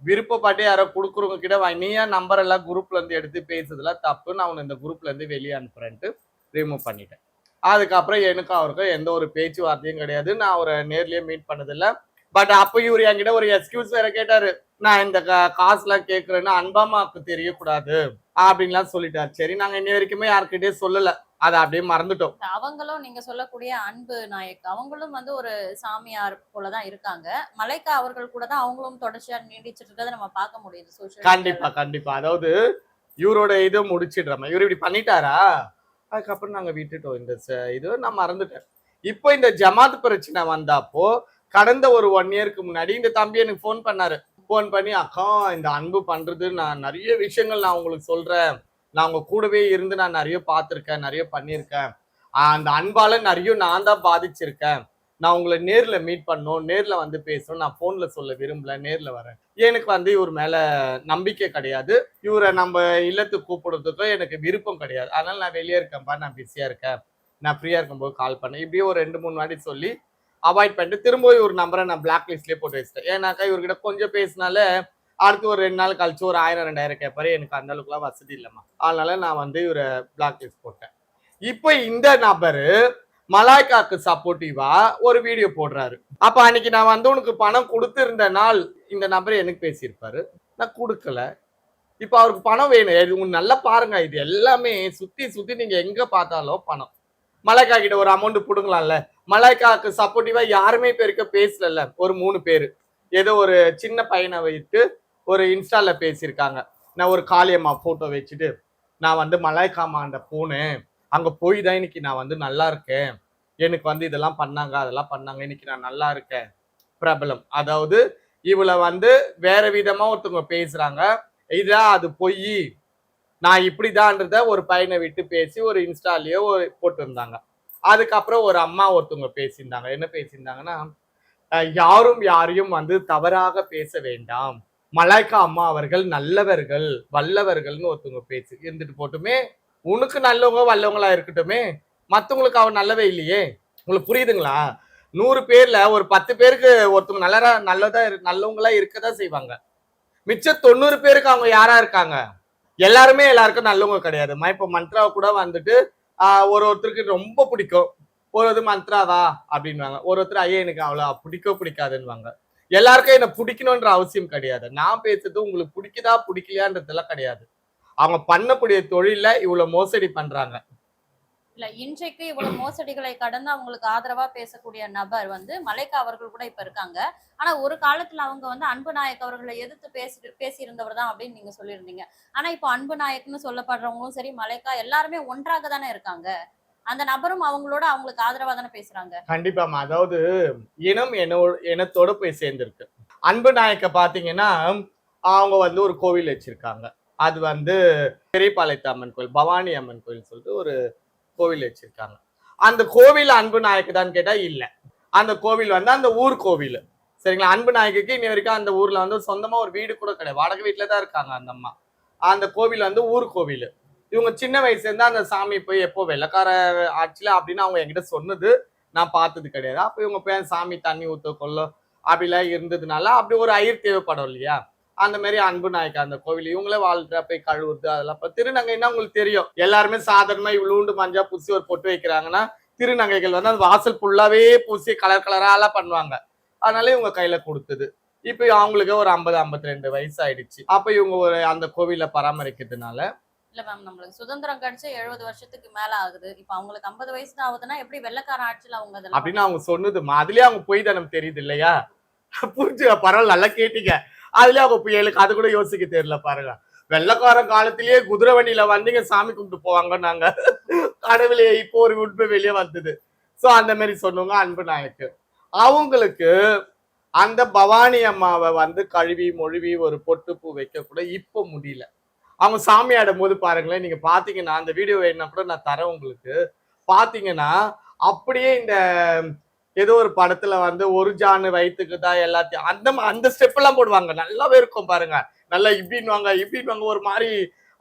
விருப்பப்பட்டு யாரோ கொடுக்குறவங்க கிட்ட நீயா நம்பர் எல்லாம் குரூப்ல இருந்து எடுத்து பேசுறதுலாம் தப்பு, நான் உன்னை இந்த குரூப்ல இருந்து வெளியே அனுப்புறேன்ட்டு ரிமூவ் பண்ணிட்டேன். அதுக்கப்புறம் எனக்கும் அவருக்கும் எந்த ஒரு பேச்சுவார்த்தையும் கிடையாது, நான் அவரை நேர்லயே மீட் பண்ணதில்லை. பட் அப்ப இவர் என்கிட்ட ஒரு எக்ஸ்கியூஸ் வேற கேட்டாரு, நான் இந்த காசுலாம் கேட்கறேன்னு அன்பாமாக்கு தெரியக்கூடாது அப்படின்லாம் சொல்லிட்டாரு. சரி, நாங்க இன்ன வரைக்குமே யாருக்கிட்டே சொல்லல, அதை அப்படியே மறந்துட்டோம். அவங்களும் நீங்க சொல்லக்கூடிய அன்பு நாயக் அவங்களும் வந்து ஒரு சாமியார் போலதான் இருக்காங்க. மலைக்கா அவர்கள் கூட தான் அவங்களும் தொடர்ச்சியா நீடிச்சிட்டு இருக்கதை நம்ம பார்க்க முடியுது சோசியல் கண்டிப்பா கண்டிப்பா. அதாவது இவரோட இதை முடிச்சிடுறோம், இவர் இப்படி பண்ணிட்டாரா, அதுக்கப்புறம் நாங்க விட்டுட்டோம் இந்த இது, நான் மறந்துட்டேன். இப்போ இந்த ஜமாத் பிரச்சனை வந்தப்போ கடந்த ஒரு 1 இயருக்கு முன்னாடி இந்த தம்பி எனக்கு ஃபோன் பண்ணாரு. ஃபோன் பண்ணி, அக்கா இந்த அன்பு பண்றது நான் நிறைய விஷயங்கள் நான் உங்களுக்கு சொல்றேன், நான் உங்க கூடவே இருந்து நான் நிறைய பார்த்துருக்கேன், நிறைய பண்ணியிருக்கேன், அந்த அன்பால நிறைய நான் தான் பாதிச்சிருக்கேன், நான் உங்களை நேர்ல மீட் பண்ணணும், நேர்ல வந்து பேசணும், நான் போன்ல சொல்ல விரும்பல, நேர்ல வரேன். எனக்கு வந்து இவர் மேல நம்பிக்கை கிடையாது, இவரை நம்ம இல்லத்துக்கு கூப்பிடுறதுக்கும் எனக்கு விருப்பம் கிடையாது, அதனால நான் வெளியே இருக்கேன்ப்பா, நான் பிஸியா இருக்கேன், நான் ஃப்ரீயா இருக்கும்போது கால் பண்ணேன். இப்படியே ஒரு 2-3 வாட்டி சொல்லி அவாய்ட் பண்ணிட்டு திரும்ப ஒரு நம்பரை நான் பிளாக் லிஸ்ட்லயே போட்டு வச்சிட்டேன். ஏன்னாக்கா இவர்கிட்ட கொஞ்சம் பேசினால அடுத்து ஒரு 2 நாள் கழிச்சு ஒரு 1000-2000 கேட்பாரு. எனக்கு அந்த அளவுக்குலாம் வசதி இல்லைம்மா, அதனால நான் வந்து இவரை பிளாக் லிஸ்ட் போட்டேன். இப்போ இந்த நபரு மலாய்க்காக்கு சப்போர்ட்டிவா ஒரு வீடியோ போடுறாரு. அப்ப அன்னைக்கு நான் வந்து உனக்கு பணம் கொடுத்திருந்த நாள் இந்த நபர் எனக்கு பேசியிருப்பாரு, நான் கொடுக்கல. இப்ப அவருக்கு பணம் வேணும். இது நல்லா பாருங்க, இது எல்லாமே சுத்தி சுத்தி நீங்க எங்க பார்த்தாலும் பணம். மலாய்க்கா கிட்ட ஒரு அமௌண்ட் புடுங்கலாம்ல. மலாய்க்காக்கு சப்போர்ட்டிவா யாருமே இப்ப இருக்க பேசல. ஒரு 3 பேரு ஏதோ ஒரு சின்ன பையனை வைத்து ஒரு இன்ஸ்டால பேசியிருக்காங்க. நான் ஒரு காளியம்மா போட்டோ வச்சுட்டு நான் வந்து மலாய்க்காமாண்ட போனேன், அங்க போய் தான் இன்னைக்கு நான் வந்து நல்லா இருக்கேன், எனக்கு வந்து இதெல்லாம் பண்ணாங்க அதெல்லாம் பண்ணாங்க, இன்னைக்கு நான் நல்லா இருக்கேன். பிரபலம், அதாவது இவளை வந்து வேற விதமா ஒருத்தவங்க பேசுறாங்க, இதா அது பொய், நான் இப்படிதான்றத ஒரு பையனை விட்டு பேசி ஒரு இன்ஸ்டாலயோ போட்டு இருந்தாங்க. அதுக்கப்புறம் ஒரு அம்மா ஒருத்தவங்க பேசியிருந்தாங்க. என்ன பேசியிருந்தாங்கன்னா, யாரும் யாரையும் வந்து தவறாக பேச வேண்டாம், மலாய்க்கா அம்மா அவர்கள் நல்லவர்கள் வல்லவர்கள்னு ஒருத்தவங்க பேசி இருந்துட்டு போட்டுமே, உனக்கு நல்லவங்க வல்லவங்களா இருக்கட்டுமே, மத்தவங்களுக்கு அவன் நல்லவே இல்லையே. உங்களுக்கு புரியுதுங்களா? 100 பேர்ல ஒரு 10 பேருக்கு ஒருத்தவங்க நல்லவங்களா இருக்கதான் செய்வாங்க. மிச்சம் 90 பேருக்கு அவங்க யாரா இருக்காங்க? எல்லாருமே எல்லாருக்கும் நல்லவங்க கிடையாதுமா. இப்ப மந்த்ராவை கூட வந்துட்டு ஒருத்தருக்கு ரொம்ப பிடிக்கும், ஒரு மந்த்ராவா அப்படின்வாங்க, ஒருத்தர் ஐயா எனக்கு அவ்வளவு பிடிக்காதுன்னுவாங்க. எல்லாருக்கும் என்ன பிடிக்கணும்ன்ற அவசியம் கிடையாது. நான் பேசுறது உங்களுக்கு பிடிக்குதா பிடிக்கலையான்றதெல்லாம் கிடையாது. அவங்க பண்ணக்கூடிய தொழில இவ்வளவு மோசடி பண்றாங்க. இல்ல, இன்றைக்கு இவ்வளவு மோசடிகளை கடந்து அவங்களுக்கு ஆதரவா பேசக்கூடிய நபர் வந்து மலைக்கா அவர்கள் கூட இப்ப இருக்காங்க. ஆனா ஒரு காலத்துல அவங்க வந்து அன்பு நாயக் அவர்களை எதிர்த்து பேசியிருந்தவர் தான் அப்படின்னு நீங்க சொல்லியிருந்தீங்க. ஆனா இப்போ அன்பு நாயக்னு சொல்லப்படுறவங்களும் சரி, மலைக்கா எல்லாருமே ஒன்றாக தானே இருக்காங்க. அந்த நபரும் அவங்களோட அவங்களுக்கு ஆதரவா தானே பேசுறாங்க. கண்டிப்பாமா. அதாவது இனம் இனத்தோட போய் சேர்ந்திருக்கு. அன்பு நாயக்க பாத்தீங்கன்னா அவங்க வந்து ஒரு கோவில் வச்சிருக்காங்க. அது வந்து பெரியபாளையத்து அம்மன் கோயில், பவானி அம்மன் கோயில் சொல்லிட்டு ஒரு கோவில் வச்சிருக்காங்க. அந்த கோவில் அன்பு நாயக்கு தான் கேட்டா இல்ல. அந்த கோவில் வந்து அந்த ஊர் கோவில். சரிங்களா? அன்பு நாயக்குக்கு இன்னி வரைக்கும் அந்த ஊர்ல வந்து சொந்தமா ஒரு வீடு கூட கிடையாது. வாடகை வீட்டுல தான் இருக்காங்க அந்த அம்மா. அந்த கோவில் வந்து ஊர் கோவில். இவங்க சின்ன வயசுல இருந்தா அந்த சாமி போய் எப்போ வெள்ளக்கார ஆட்சியில அப்படின்னு அவங்க என்கிட்ட சொன்னது நான் பார்த்தது கிடையாது. அப்ப இவங்க போய் சாமி தண்ணி ஊத்த கொள்ள அப்படிலாம் இருந்ததுனால அப்படி ஒரு ஐயர் தேவைப்படும் இல்லையா? அந்த மாதிரி அன்பு நாயக்கா அந்த கோவில் இவங்களே வாழ்ற போய் கழுவுறது அதெல்லாம். இப்ப திருநங்கைன்னா உங்களுக்கு தெரியும், எல்லாருமே சாதாரணமா இவ்வளவுண்டு மஞ்சா பூசி ஒரு பொட்டு வைக்கிறாங்கன்னா, திருநங்கைகள் வந்து அந்த வாசல் ஃபுல்லாவே பூசி கலர் கலராலாம் பண்ணுவாங்க. அதனால இவங்க கையில கொடுத்தது. இப்ப அவங்களுக்கு ஒரு 50-52 வயசு ஆயிடுச்சு. அப்ப இவங்க ஒரு அந்த கோவில பராமரிக்கிறதுனால இல்ல மேம், நம்மளுக்கு சுதந்திரம் கிடைச்சு 70 வருஷத்துக்கு மேல ஆகுது. இப்ப அவங்களுக்கு 50 வயசு தான் ஆகுதுன்னா எப்படி வெள்ளக்கார ஆட்சியில அவங்க அதெல்லாம் அப்படின்னு அவங்க சொன்னதுமா, அதுலயே அவங்க பொய் தனம் தெரியுது இல்லையா? புரிஞ்சு பரவாயில்ல, நல்லா கேட்டீங்க. அதுலயே அவங்க புயலுக்கு அது கூட யோசிக்க தெரியல பாருங்க. வெள்ளக்காரன் காலத்திலேயே குதிரை வண்டியில வந்தீங்க சாமி கும்பிட்டு போவாங்க நாங்க, கடவுளே இப்போ ஒரு உண்மை வெளியே வந்தது. சோ அந்த மாதிரி சொன்னவங்க அன்பு நாயக்கு. அவங்களுக்கு அந்த பவானி அம்மாவை வந்து கழுவி மொழிவி ஒரு பொட்டு பூ வைக்க கூட இப்போ முடியல. அவங்க சாமி ஆடும் போது பாருங்களேன், நீங்க பாத்தீங்கன்னா அந்த வீடியோ வேணும்னா கூட நான் தரேன் உங்களுக்கு. பாத்தீங்கன்னா அப்படியே இந்த ஏதோ ஒரு படத்துல வந்து ஒரு ஜானு வயிற்றுக்கு தான் எல்லாத்தையும் அந்த ஸ்டெப் எல்லாம் போடுவாங்க, நல்லாவே இருக்கும் பாருங்க. நல்லா இப்படின்வாங்க ஒரு மாதிரி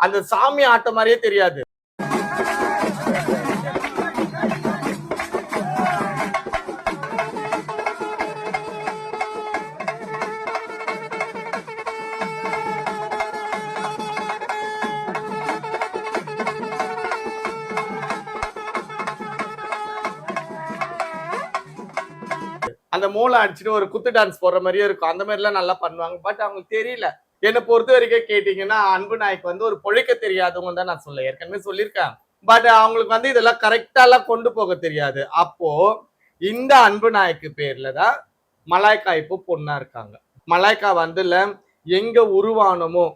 அந்த சாமி ஆட்ட மாதிரியே தெரியாது. அந்த மூளை அடிச்சுட்டு ஒரு குத்து டான்ஸ் போடுற மாதிரியே இருக்கும். அந்த மாதிரி எல்லாம் நல்லா பண்ணுவாங்க. பட் அவங்களுக்கு தெரியல. என்னை பொறுத்த வரைக்கும் கேட்டீங்கன்னா அன்பு நாய்க்கு வந்து ஒரு பொழைக்க தெரியாதவங்க தான் நான் சொல்ல ஏற்கனவே சொல்லியிருக்கேன். பட் அவங்களுக்கு வந்து இதெல்லாம் கரெக்டா எல்லாம் கொண்டு போக தெரியாது. அப்போ இந்த அன்பு நாய்க்கு பேர்ல தான் மலாய்க்கா இப்போ பொண்ணா இருக்காங்க. மலாய்க்கா வந்து எங்க உருவானமோ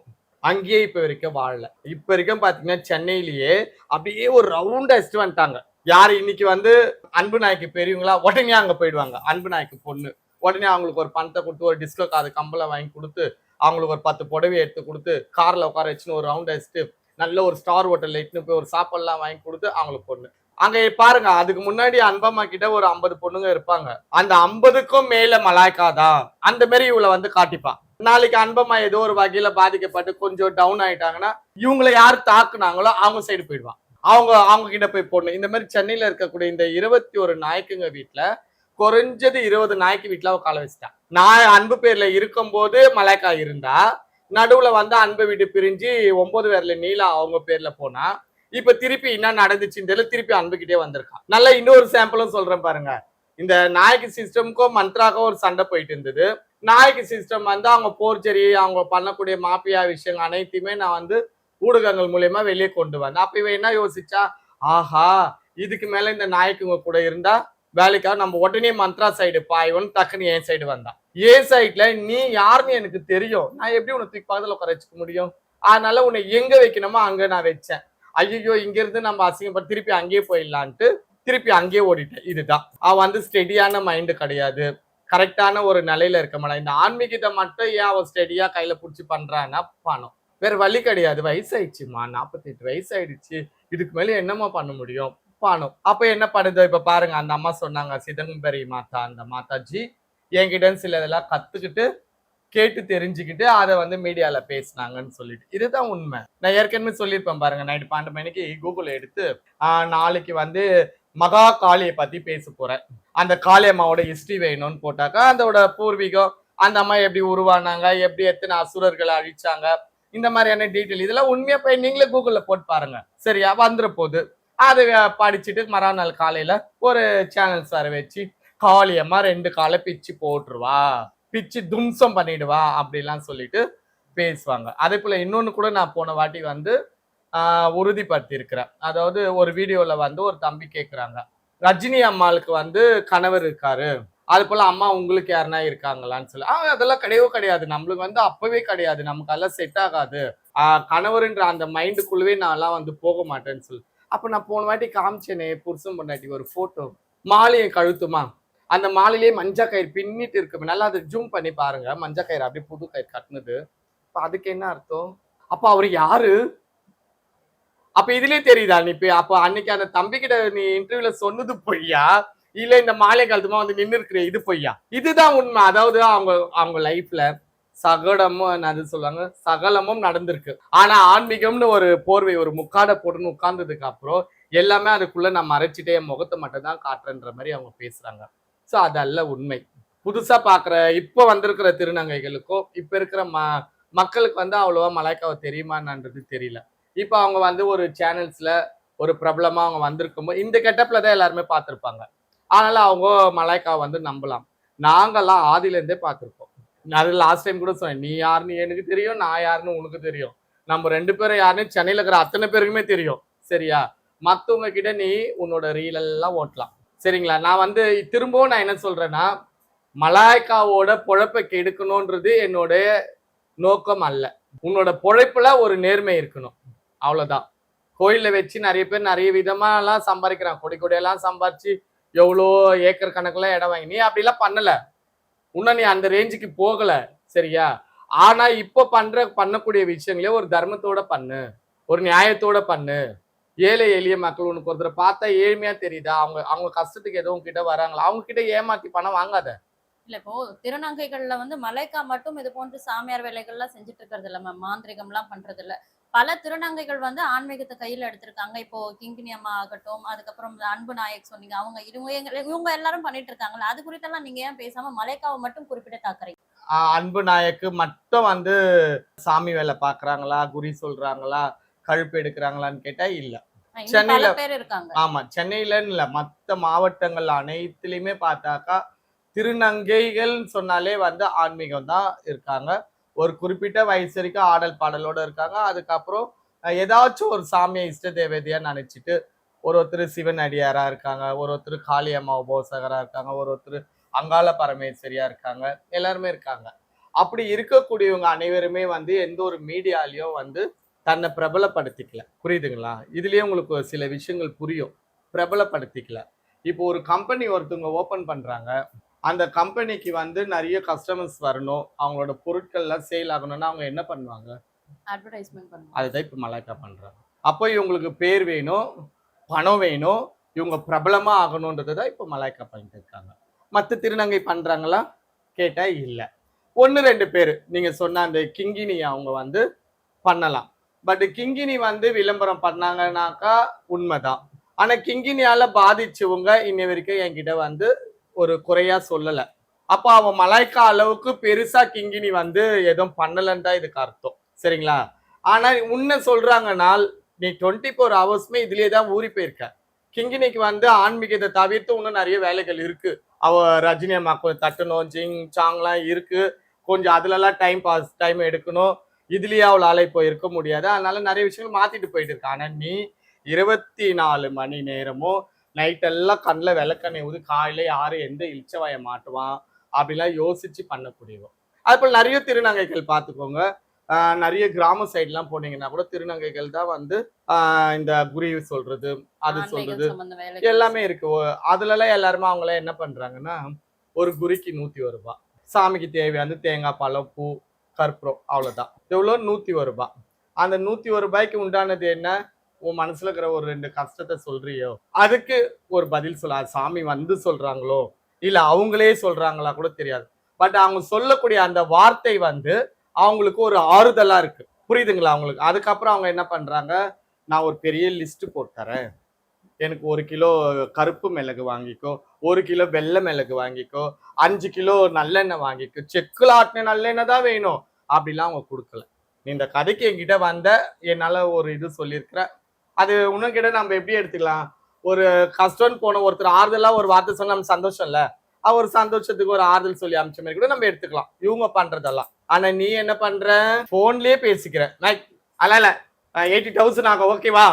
அங்கேயே இப்ப வரைக்கும் வாழல. இப்ப வரைக்கும் பாத்தீங்கன்னா சென்னையிலேயே அப்படியே ஒரு ரவுண்ட் அடிச்சுட்டு வந்துட்டாங்க. யாரு இன்னைக்கு வந்து அன்பு நாய்க்கு பெரியவங்களா உடனே அங்க போயிடுவாங்க. அன்பு நாய்க்கு பொண்ணு உடனே அவங்களுக்கு ஒரு பணத்தை கொடுத்து ஒரு டிஸ்கோ காது கம்பளம் வாங்கி கொடுத்து அவங்களுக்கு ஒரு 10 புடவை எடுத்து கொடுத்து கார்ல உட்கார வச்சுன்னு ஒரு ரவுண்ட் அடிச்சுட்டு நல்ல ஒரு ஸ்டார் ஹோட்டல்ல இட்டுன்னு போய் ஒரு சாப்பாடுலாம் வாங்கி கொடுத்து அவங்களுக்கு பொண்ணு. அங்க பாருங்க, அதுக்கு முன்னாடி அன்பம்மா கிட்ட ஒரு 50 பொண்ணுங்க இருப்பாங்க. அந்த 50க்கும் மேல மலாய்க்கா தான். அந்த மாதிரி இவளை வந்து காட்டிப்பா. நாளைக்கு அன்பம்மா ஏதோ ஒரு வகையில பாதிக்கப்பட்டு கொஞ்சம் டவுன் ஆயிட்டாங்கன்னா, இவங்களை யார் தாக்குனாங்களோ அவங்க சைடு போயிடுவான். அவங்க கிட்ட போய் போடணும். இந்த மாதிரி சென்னையில இருக்கக்கூடிய இந்த 21 நாய்க்குங்க வீட்டுல குறைஞ்சது 20 நாய்க்கு வீட்டுல அவ கால வச்சுட்டா. நான் அன்பு பேர்ல இருக்கும் போது மலாய்க்கா இருந்தா, நடுவுல வந்து அன்பை விட்டு பிரிஞ்சு 9 பேர்ல நீலா அவங்க பேர்ல போனா, இப்ப திருப்பி என்ன நடந்துச்சுன்னு தெரியல, திருப்பி அன்புகிட்டே வந்திருக்கான். நல்லா இன்னொரு சாம்பிளும் சொல்றேன் பாருங்க. இந்த நாயகி சிஸ்டம்க்கும் மந்த்ராக்கும் ஒரு சண்டை போயிட்டு இருந்தது. நாயகி சிஸ்டம் வந்து அவங்க போர்ஜரி, அவங்க பண்ணக்கூடிய மாபியா விஷயங்கள் அனைத்தையுமே நான் வந்து ஊடகங்கள் மூலியமா வெளியே கொண்டு வந்தேன். அப்ப இவ என்ன யோசிச்சா, ஆஹா இதுக்கு மேல இந்த நாயக்குங்க கூட இருந்தா வேலைக்காக நம்ம உடனே மந்த்ரா சைடு பாய்வன் டக்குன்னு என் சைடு வந்தான். ஏன் சைட்ல நீ யாருன்னு எனக்கு தெரியும், நான் எப்படி உனக்கு தூக்கி பக்கத்துல உட்கார வச்சுக்க முடியும்? அதனால உன்னை எங்க வைக்கணுமோ அங்க நான் வச்சேன். ஐயோ இங்க இருந்து நம்ம அசிங்கப்பட்டு திருப்பி அங்கேயே போயிடலான்ட்டு திருப்பி அங்கேயே ஓடிட்டேன். இதுதான் அவ வந்து ஸ்டெடியான மைண்டு கிடையாது, கரெக்டான ஒரு நிலையில இருக்க மாட்டா. இந்த ஆன்மீகத்தை மட்டும் ஏன் அவ ஸ்டெடியா கையில புடிச்சு பண்றான்னா பணம், வேற வழி கிடையாது. வயசாயிடுச்சுமா, 48 வயசு ஆயிடுச்சு, இதுக்கு மேல என்னமா பண்ண முடியும்? பணம். அப்ப என்ன பண்ணுது இப்ப பாருங்க, அந்த அம்மா சொன்னாங்க, சிதம்பரி மாதா, அந்த மாதாஜி என்கிட்ட சில இதெல்லாம் கத்துக்கிட்டு கேட்டு தெரிஞ்சுக்கிட்டு அதை வந்து மீடியால பேசினாங்கன்னு சொல்லிட்டு, இதுதான் உண்மை. நான் ஏற்கனவே சொல்லியிருப்பேன் பாருங்க, நைட்டு 12 மணிக்கு கூகுள் எடுத்து நாளைக்கு வந்து மகா காளியை பத்தி பேச போறேன். அந்த காளி அம்மாவோட ஹிஸ்டரி வேணும்னு போட்டாக்கா அதோட பூர்வீகம், அந்த அம்மா எப்படி உருவானாங்க, எப்படி எத்தனை அசுரர்களை அழிச்சாங்க, இந்த மாதிரியான டீட்டெயில் இதெல்லாம் உண்மையா போய் நீங்களே கூகுள்ல போட்டு பாருங்க. சரியா வந்துற போது அதை படிச்சுட்டு மறுநாள் காலையில ஒரு சேனல்ஸ் வர வச்சு காளியம்மா 2 காலை பிச்சு போட்டுருவா, பிச்சு தும்சம் பண்ணிடுவா அப்படிலாம் சொல்லிட்டு பேசுவாங்க. அதே போல இன்னொன்னு கூட நான் போன வாட்டி வந்து உறுதிப்படுத்தி இருக்கிறேன். அதாவது ஒரு வீடியோல வந்து ஒரு தம்பி கேட்குறாங்க, ரஜினி அம்மாளுக்கு வந்து கணவர் இருக்காரு, அது போல அம்மா உங்களுக்கு யாருன்னா இருக்காங்களான்னு சொல்லி. அதெல்லாம் கிடையவே கிடையாது, நம்மளுக்கு வந்து அப்பவே கிடையாது, நமக்கு அதெல்லாம் செட் ஆகாது, கணவர்ன்ற அந்த மைண்டுக்குள்ளவே நான்லாம் வந்து போக மாட்டேன்னு சொல்லி. அப்ப நான் போன வாட்டி காமிச்சேனே புருஷன் பொண்டாட்டி ஒரு போட்டோ, மாலையை கழுத்துமா, அந்த மாலையிலேயே மஞ்ச கயிறு பின்னிட்டு இருக்கு, நல்லா அதை ஜூம் பண்ணி பாருங்க, மஞ்ச கயிறு அப்படியே புது கயிறு கட்டினது. அதுக்கு என்ன அர்த்தம்? அப்ப அவரு யாரு? அப்ப இதுலயே தெரியுதா நீ அப்ப அன்னைக்கு அந்த தம்பி கிட்ட நீ இன்டர்வியூல சொன்னது பொய்யா, இல்ல இந்த மாலை காலத்துமா வந்து நின்று இருக்கிற இது பொய்யா? இதுதான் உண்மை. அதாவது அவங்க லைஃப்ல சகடமும் அது சொல்லுவாங்க, சகலமும் நடந்திருக்கு. ஆனா ஆன்மீகம்னு ஒரு போர்வை, ஒரு முக்காடை போட்டுன்னு உட்கார்ந்ததுக்கு அப்புறம் எல்லாமே அதுக்குள்ள நான் மறைச்சிட்டே என் முகத்தை மட்டும் தான் காட்டுறேன்ற மாதிரி அவங்க பேசுறாங்க. சோ அதல்ல உண்மை. புதுசா பாக்குற இப்ப வந்திருக்கிற திருநங்கைகளுக்கும் இப்ப இருக்கிற மக்களுக்கு வந்து அவ்வளவா மலாய்க்காவை தெரியுமான்றது தெரியல. இப்ப அவங்க வந்து ஒரு சேனல்ஸ்ல ஒரு பிரபலமா அவங்க வந்திருக்கும் போது இந்த கெட்டப்ல தான் எல்லாருமே பார்த்திருப்பாங்க. அதனால அவங்க மலாய்க்காவை வந்து நம்பலாம். நாங்கெல்லாம் ஆதில இருந்தே பார்த்திருப்போம். அது லாஸ்ட் டைம் கூட சொன்னேன், நீ யாருன்னு எனக்கு தெரியும், நான் யாருன்னு உனக்கு தெரியும், நம்ம 2 பேரும் யாருன்னு சென்னையில இருக்கிற அத்தனை பேருக்குமே தெரியும். சரியா? மத்தவங்க கிட்ட நீ உன்னோட ரீல் எல்லாம் ஓட்டலாம். சரிங்களா? நான் வந்து திரும்பவும் நான் என்ன சொல்றேன்னா, மலாய்க்காவோட பொழப்பை கெடுக்கணும்ன்றது என்னோட நோக்கம் அல்ல. உன்னோட பொழைப்புல ஒரு நேர்மை இருக்கணும், அவ்வளவுதான். கோயில்ல வச்சு நிறைய பேர் நிறைய விதமா எல்லாம் சம்பாதிக்கிறாங்க, கொடி கொடியெல்லாம் சம்பாதிச்சு எவ்வளோ ஏக்கர் கணக்குல இடம் வாங்கி, நீ அப்படிலாம் பண்ணல, இன்னும் நீ அந்த ரேஞ்சுக்கு போகல. சரியா? ஆனா இப்ப பண்ணக்கூடிய விஷயங்களே ஒரு தர்மத்தோட பண்ணு, ஒரு நியாயத்தோட பண்ணு. ஏழை எளிய மக்கள் உனக்கு ஒருத்தர் பார்த்தா ஏழ்மையா தெரியுதா, அவங்க கஷ்டத்துக்கு எதுவும் கிட்ட வராங்களா, அவங்க கிட்ட ஏமாத்தி பணம் வாங்காத. இல்ல இப்போ திருநங்கைகள்ல வந்து மலைக்கா மட்டும் இது போன்ற சாமியார் வேலைகள்லாம் செஞ்சுட்டு இருக்கிறது இல்ல மேம், மாந்திரிகம் எல்லாம் பண்றது இல்ல. பல திருநங்கைகள் வந்து ஆன்மீகத்தை கையில எடுத்திருக்காங்க. இப்போ கிங்கினி அம்மா ஆகட்டும், அதுக்கப்புறம் இந்த அன்பு நாயக் சொன்னீங்க, அவங்க இவங்க எல்லாரும் பண்ணிட்டு இருக்காங்கல்ல, அது குறித்தெல்லாம் நீங்க ஏன் பேசாம மலைக்காவை மட்டும் குறிப்பிட்டு தாக்குறீங்க? அன்பு நாயக்கு மட்டும் வந்து சாமி வேலை பாக்குறாங்களா, குறி சொல்றாங்களா, கழுப்பு எடுக்கிறாங்களான்னு கேட்டா இல்ல. சென்னையில பேர் இருக்காங்க. ஆமா, சென்னையிலன்னு இல்ல, மத்த மாவட்டங்கள் அனைத்துலயுமே பார்த்தாக்கா திருநங்கைகள் சொன்னாலே வந்து ஆன்மீகம் தான் இருக்காங்க. ஒரு குறிப்பிட்ட வயசு வரைக்கும் ஆடல் பாடலோட இருக்காங்க. அதுக்கப்புறம் ஏதாச்சும் ஒரு சாமியை இஷ்ட தேவதையா நினைச்சிட்டு ஒருத்தர் சிவன் அடியாரா இருக்காங்க, ஒருத்தர் காளியம்மா உபோசகரா இருக்காங்க, ஒருத்தர் அங்காள பரமேஸ்வரியா இருக்காங்க, எல்லாருமே இருக்காங்க. அப்படி இருக்கக்கூடியவங்க அனைவருமே வந்து எந்த ஒரு மீடியாலையும் வந்து தன்னை பிரபலப்படுத்திக்கல. புரியுதுங்களா? இதுலயே உங்களுக்கு சில விஷயங்கள் புரியும். பிரபலப்படுத்திக்கல. இப்போ ஒரு கம்பெனி ஒருத்தவங்க ஓபன் பண்றாங்க, அந்த கம்பெனிக்கு வந்து நிறைய கஸ்டமர்ஸ் வரணும், அவங்களோட பொருட்கள்லாம் சேல் ஆகணும்னா அவங்க என்ன பண்ணுவாங்க? அட்வர்டைஸ்மென்ட் பண்ணுவாங்க. அதுதான் இப்ப மலாய்க்கா பண்றாங்க. அப்போ இவங்களுக்கு பேர் வேணும், பணம் வேணும், இவங்க பிரபலமா ஆகணும்ன்றது தான் இப்போ மலாய்க்கா பண்ணிட்டு இருக்காங்க. மத்த திருநங்கை பண்றாங்களா கேட்டா இல்ல. 1, 2 பேரு நீங்க சொன்ன அந்த கிங்கினி அவங்க வந்து பண்ணலாம். பட் கிங்கினி வந்து விளம்பரம் பண்ணாங்கன்னாக்கா உண்மைதான். ஆனா கிங்கினியால பாதிச்சவங்க இன்னை வரைக்கும் என்கிட்ட வந்து ஒரு குறையா சொல்லல. அப்ப அவன் மலாய்க்கா அளவுக்கு பெருசா கிங்கினி வந்து எதுவும் பண்ணலன்னு தான் இதுக்கு அர்த்தம். சரிங்களா? ஆனா உன்ன சொல்றாங்கனால் நீ 24 ஹவர்ஸ்மே இதுலயே தான் ஊறி போயிருக்க. கிங்கினிக்கு வந்து ஆன்மீகத்தை தவிர்த்து இன்னும் நிறைய வேலைகள் இருக்கு. அவ ரஜினி அம்மா கொஞ்சம் தட்டணும், ஜிங் சாங்லாம் இருக்கு. கொஞ்சம் அதுலலாம் டைம் எடுக்கணும். இதுலயே அவளால இப்போ இருக்க முடியாது. அதனால நிறைய விஷயங்கள் மாத்திட்டு போயிட்டு இருக்கா. ஆனா நீ 24 மணி நேரமும் நைட் எல்லாம் கண்ணுல விளக்கெண்ணெய் ஊத்தி காலையில யாரு எந்த இளிச்சவாய மாட்டுவான் அப்படிலாம் யோசிச்சு பண்ணக்கூடியவன். அது போல நிறைய திருநங்கைகள் பார்த்துக்கோங்க. நிறைய கிராம சைட்லாம் போனீங்கன்னா கூட திருநங்கைகள் தான் வந்து இந்த குறி சொல்றது, அது ஆன்மீகம் சொல்றது சம்பந்த வேலைகள் எல்லாமே இருக்கு. அதுலலாம் எல்லாருமே அவங்களாம் என்ன பண்றாங்கன்னா, ஒரு குறிக்கு 101 ரூபாய். சாமிக்கு தேவையானது தேங்காய், பழம், பூ, கற்பூரம் அவ்வளவுதான். எவ்வளோ 101 ரூபாய். அந்த 101 ரூபாய்க்கு உண்டானது என்ன? உன் மனசுல இருக்கிற ஒரு 2 கஷ்டத்த சொல்றியோ, அதுக்கு ஒரு பதில் சொல்ல. அது சாமி வந்து சொல்றாங்களோ, இல்ல அவங்களே சொல்றாங்களா கூட தெரியாது. பட் அவங்க சொல்லக்கூடிய அந்த வார்த்தை வந்து அவங்களுக்கு ஒரு ஆறுதலா இருக்கு. புரியுதுங்களா அவங்களுக்கு? அதுக்கப்புறம் அவங்க என்ன பண்றாங்க, நான் ஒரு பெரிய லிஸ்ட் போட்டு தரேன். எனக்கு 1 கிலோ கருப்பு மிளகு வாங்கிக்கோ, 1 கிலோ வெள்ளை மிளகு வாங்கிக்கோ, 5 கிலோ நல்லெண்ணெய் வாங்கிக்கோ, செக்குல ஆட்டின நல்லெண்ணெய் தான் வேணும் அப்படிலாம் அவங்க கொடுக்கல. நீ இந்த கதைக்கு என்கிட்ட வந்த, என்னால ஒரு இது சொல்லியிருக்கிற, அது உனக்கிட்ட நம்ம எப்படி எடுத்துக்கலாம்? ஒரு கஷ்டம்னு போன ஒருத்தர் ஆறுதலா ஒரு வார்த்தை சொன்னா நம்ம சந்தோஷம் இல்ல, ஒரு சந்தோஷத்துக்கு ஒரு ஆறுதல் சொல்லி அமிச்ச மாதிரி கூட நம்ம எடுத்துக்கலாம் இவங்க பண்றதெல்லாம். ஆனா நீ என்ன பண்ற? போன்லயே பேசிக்கிற. அல்ல 80,000 ஆகும் ஓகேவா,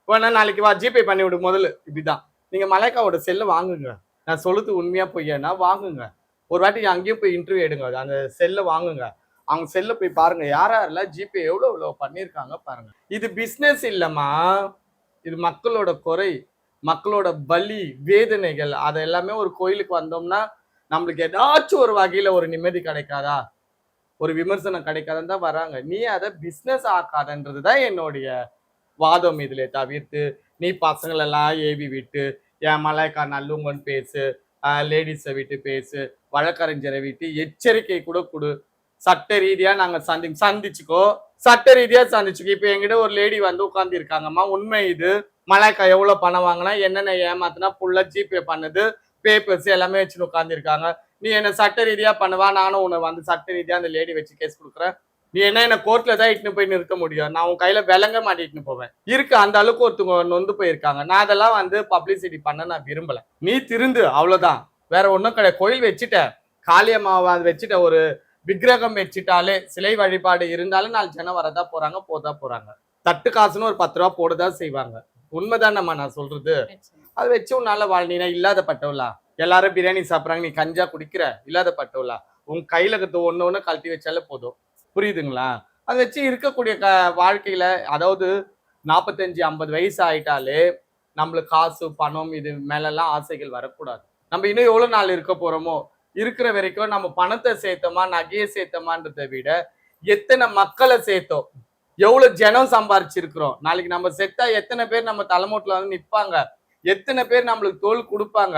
வேணா நாளைக்கு வா ஜிபே பண்ணி விடு முதல்ல. இப்படிதான். நீங்க மலைக்காவோட செல்ல வாங்குங்க. நான் சொல்லுது உண்மையா பொய்யானா வாங்குங்க. ஒரு வாட்டி அங்கேயும் போய் இன்டர்வியூ எடுங்க. அந்த செல்ல வாங்குங்க. அவங்க செல்ல போய் பாருங்க. யாரெல்லாம் ஜிபே எவ்வளவு பண்ணியிருக்காங்க பாருங்க. இது பிசினஸ் இல்லம்மா, இது மக்களோட குறை, மக்களோட பலி வேதனைகள். அது எல்லாமே ஒரு கோயிலுக்கு வந்தோம்னா நம்மளுக்கு ஏதாச்சும் ஒரு வகையில ஒரு நிம்மதி கிடைக்காதா, ஒரு விமர்சனம் கிடைக்காதுன்னு தான் வராங்க. நீ அதை பிசினஸ் ஆக்காதன்றதுதான் என்னுடைய வாதம். இதுல தவிர்த்து நீ பசங்களெல்லாம் ஏவி விட்டு என் மலாய்க்கா நல்லவங்கன்னு பேசு, லேடிஸை விட்டு பேசு, வழக்கறிஞரை விட்டு எச்சரிக்கை கூட கொடு. சட்ட ரீதியா நாங்க சந்திச்சுக்கோ, சட்ட ரீதியா சந்திச்சுக்கோ. இப்ப என்கிட்ட ஒரு லேடி வந்து உட்கார்ந்து இருக்காங்கம்மா, உண்மை இது. மலாய்க்கா எவ்வளவு பணம் வாங்கினா, என்னென்ன ஏமாத்தினா ஃபுல்லா ஜிபே பண்ணுது, பேப்பர்ஸ் எல்லாமே வச்சுன்னு உட்கார்ந்து இருக்காங்க. நீ என்ன சட்ட ரீதியா பண்ணுவா, நானும் உன்னை வந்து சட்ட ரீதியா அந்த லேடி வச்சு கேஸ் கொடுக்குறேன். நீ என்ன கோர்ட்ல தான் இட்டுன்னு போய் நிறுத்த முடியும். நான் உன் கையில விலங்க மாட்டிட்டுன்னு போவேன். இருக்கு அந்த அளவுக்கு ஒருத்தவங்க நொந்து போயிருக்காங்க. நான் அதெல்லாம் வந்து பப்ளிசிட்டி பண்ண நான் விரும்பல. நீ திருந்து அவ்வளவுதான், வேற ஒண்ணும் கிடையாது. கோயில் வச்சுட்ட, காளியம்மாவை வச்சுட்ட, ஒரு விக்கிரகம் வச்சுட்டாலே, சிலை வழிபாடு இருந்தாலும் 4 ஜனம் வரதா போறாங்க, போதா போறாங்க. தட்டு காசுன்னு ஒரு 10 ரூபா போடதான் செய்வாங்க. உண்மைதானம்மா நான் சொல்றது. அதை வச்சு உன்னால வாழ்நீனா இல்லாதப்பட்டவளா? எல்லாரும் பிரியாணி சாப்பிட்றாங்க, நீ கஞ்சா குடிக்கிற, இல்லாதப்பட்டவளா? உன் கையில இருக்கிறது ஒண்ணு கழட்டி வச்சாலே போதும். புரியுதுங்களா? அதை வச்சு இருக்கக்கூடிய வாழ்க்கையில, அதாவது 45, 50 வயசு ஆயிட்டாலே நம்மளுக்கு காசு பணம் இது மேலெல்லாம் ஆசைகள் வரக்கூடாது. நம்ம இன்னும் எவ்வளவு நாள் இருக்க போறோமோ, இருக்கிற வரைக்கும் நம்ம பணத்தை சேர்த்தோமா, நகையை சேர்த்தோமான்றதை விட எத்தனை மக்களை சேர்த்தோம், எவ்வளவு ஜனம் சம்பாரிச்சிருக்கிறோம், நாளைக்கு நம்ம செத்தா எத்தனை பேர் நம்ம தலைமூட்டில் வந்து நிற்பாங்க, எத்தனை பேர் நம்மளுக்கு தோல் கொடுப்பாங்க.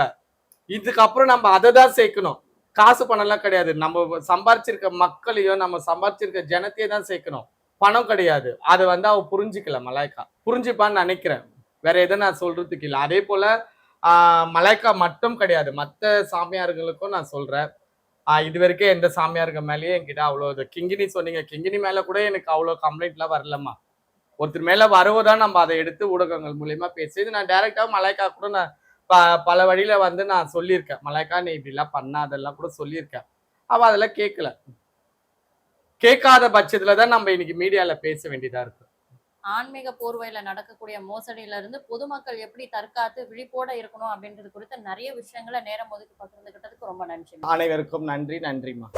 இதுக்கப்புறம் நம்ம அதை தான் சேர்க்கணும். காசு பணம் எல்லாம் கிடையாது. நம்ம சம்பாரிச்சிருக்க மக்களையும் நம்ம சம்பாரிச்சிருக்க ஜனத்தையே தான் சேர்க்கணும், பணம் கிடையாது. அதை வந்து அவ புரிஞ்சுக்கல மலாய்க்கா. புரிஞ்சுப்பான்னு நினைக்கிறேன். வேற எதை நான் சொல்றதுக்கு இல்லை. அதே போல மலாய்க்கா மட்டும் கிடையாது, மற்ற சாமியார்களுக்கும் நான் சொல்றேன். இது வரைக்கும் எந்த சாமியார்கள் மேலேயே என்கிட்ட அவ்வளோ கிங்கினி சொன்னீங்க, கிங்கினி மேல கூட எனக்கு அவ்வளோ கம்ப்ளைண்ட்லாம் வரலம்மா. ஒருத்தர் மேல வரவோதான் நம்ம அதை எடுத்து ஊடகங்கள் மூலியமா பேசி நான் டைரக்டா மலாய்க்கா கூட நான் பல வழியில வந்து நான் சொல்லியிருக்கேன். மலாய்க்கா நீ இப்படிலாம் பண்ணாதெல்லாம் கூட சொல்லியிருக்கேன். அவ அதெல்லாம் கேட்கல. கேட்காத பட்சத்துலதான் நம்ம இன்னைக்கு மீடியால பேச வேண்டியதா இருக்கு. ஆன்மீக போர்வையில நடக்கக்கூடிய மோசடியில இருந்து பொதுமக்கள் எப்படி தற்காத்து விழிப்போட இருக்கணும் அப்படின்றது குறித்த நிறைய விஷயங்களை நேரம் ஒதுக்கி பகிர்ந்துகிட்டதுக்கு ரொம்ப நன்றி. அனைவருக்கும் நன்றி. நன்றிம்மா.